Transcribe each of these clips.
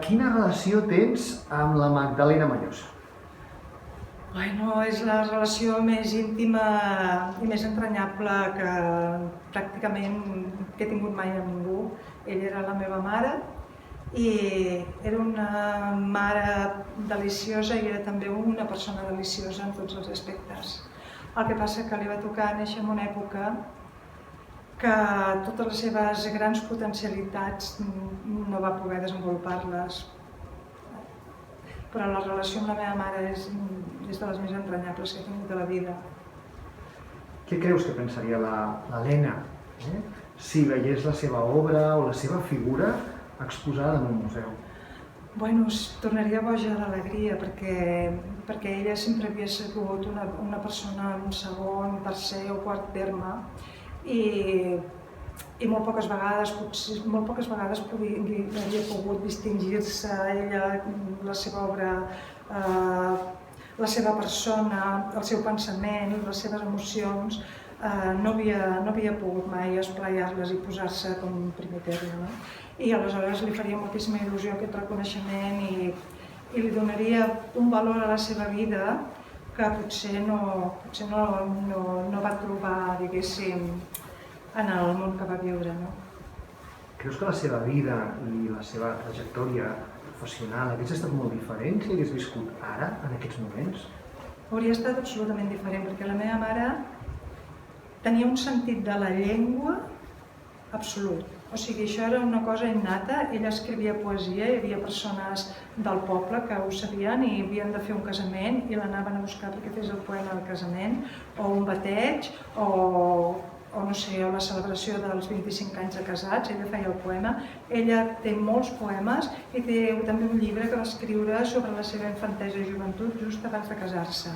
quina relació tens amb la Magdalena Mañosa? Bueno, és la relació més íntima i més entranyable que pràcticament he tingut mai amb ningú. Ella era la meva mare i era una mare deliciosa i era també una persona deliciosa en tots els aspectes. El que passa que li va tocar néixer en una època que totes les seves grans potencialitats no va poder desenvolupar-les. Però la relació amb la meva mare és de les més entranyables que he tingut a la vida. Què creus que pensaria l'Helena si veiés la seva obra o la seva figura exposada en un museu? Bueno, es tornaria boja d'alegria perquè ella sempre havia sigut una persona en un segon, tercer o quart terme i molt poques vegades havia pogut distingir-se ella, la seva obra, la seva persona, el seu pensament, les seves emocions, no havia pogut mai esplaiar-les i posar-se com un primer terme. I aleshores li faria moltíssima il·lusió aquest reconeixement i li donaria un valor a la seva vida que potser no va trobar, diguéssim, en el món que va viure. Creus que la seva vida i la seva trajectòria professional hagués estat molt diferent si hagués viscut ara, en aquests moments? Hauria estat absolutament diferent, perquè la meva mare tenia un sentit de la llengua absolut. O sigui, això era una cosa innata. Ella escrivia poesia, hi havia persones del poble que ho sabien i havien de fer un casament i l'anaven a buscar perquè fes el poema del casament, o un bateig, o no sé, o la celebració dels 25 anys de casats, ella feia el poema. Ella té molts poemes i té també un llibre que va escriure sobre la seva infantesa i joventut just abans de casar-se,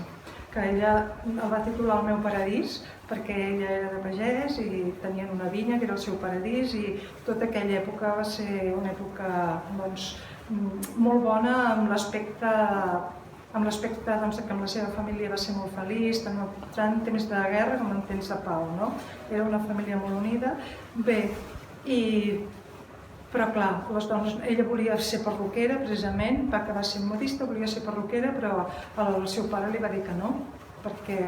que ella el va titular El meu paradís, perquè ella era de pagès i tenien una vinya que era el seu paradís i tota aquella època va ser una època molt bona amb l'aspecte que amb la seva família va ser molt feliç, tant en temps de guerra com en temps de pau. Era una família molt unida. Bé, però clar, les dones, ella volia ser perruquera precisament, va acabar sent modista, volia ser perruquera, però el seu pare li va dir que no, perquè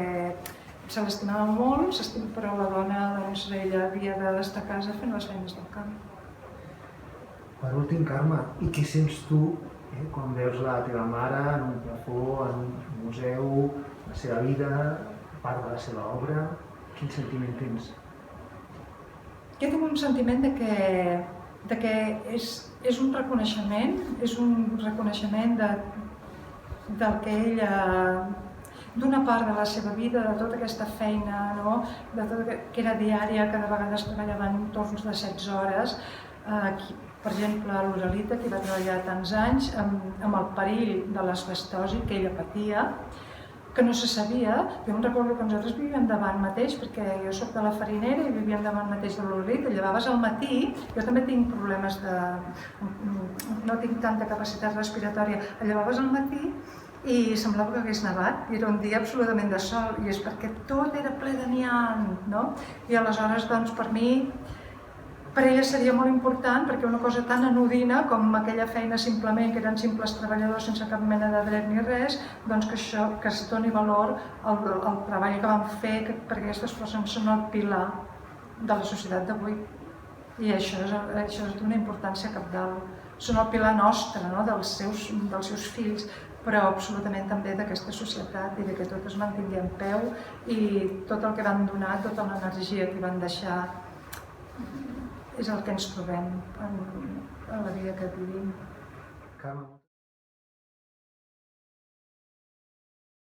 se l'estimava molt, però la dona, ella havia d'estar a casa fent les feines del camp. Per últim, Carme, i què sents tu quan veus la teva mare en un plafó, en un museu, la seva vida, part de la seva obra? Quin sentiment tens? Jo tinc un sentiment de que és un reconeixement del que ella, d'una part de la seva vida, de tota aquesta feina, que era diària, que de vegades treballaven torns de 16 hores. Per exemple, l'Uralita, que va treballar tants anys amb el perill de l'asbestosi que ella patia, que no se sabia. Jo em recordo que nosaltres vivíem davant mateix, perquè jo soc de la Farinera i vivíem davant mateix de l'Uralita. Llevaves al matí, jo també tinc problemes no tinc tanta capacitat respiratòria, llevaves al matí i semblava que hagués nevat, i era un dia absolutament de sol, i és perquè tot era ple de niant, I aleshores, doncs, per ella seria molt important, perquè una cosa tan anodina com aquella feina simplement, que eren simples treballadors sense cap mena de dret ni res, doncs que es doni valor al treball que van fer, perquè aquestes persones són el pilar de la societat d'avui. I això és d'una importància cabdal. Són el pilar nostre, dels seus fills, però absolutament també d'aquesta societat i que tot es mantingui en peu i tot el que van donar, tota l'energia que van deixar, és el que ens trobem en la vida que vivim.